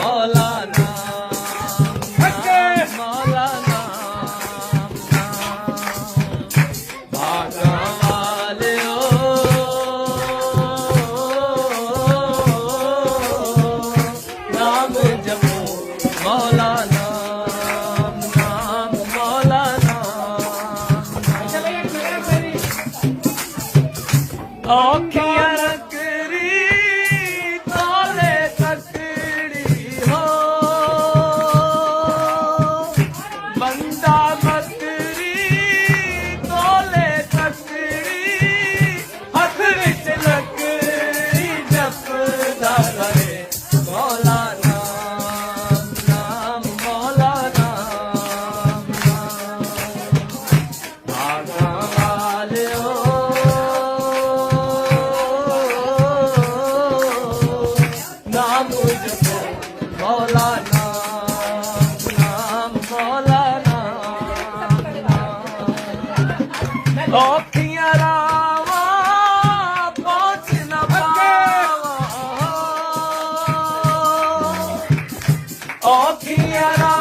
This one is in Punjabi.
ਮੌਲਾਨਾ ਮੌਲਾਨਾ ਭਾਗਾਂ ਵਾਲਿਓ ਨਾਮ ਜਪੋ ਮੌਲਾਨਾ ਨਾਮ ਮੌਲਾਨਾ ਔਖੀਆਂ ਰੱਖੜੀ ਤੋਲੇ ਤਕੜੀ ਹੋ ਬੰਦਾ ਮਕਰੀ ਤੋਲੇ ਤਕੜੀ ਹੱਥ ਵਿੱਚ ਲੱਕੜੀ ਜਪਦਾ ਰਹੇ ਮੌਲਾਨਾ ਨਾਮ ਮੌਲਾਨਾ ਭਾਗਾਂ ਵਾਲਿਓ ਨਾਮ ਜਪੋ ਮੌਲਾਨਾ ਨਾਮ ਮੌਲਾਨਾ ਔਖੀਆਂ ਰਾਵਾਂ ਪਹੁੰਚ ਨਾ ਪਾਵਾਂ ਔਖੀਆਂ ਰਾਵਾਂ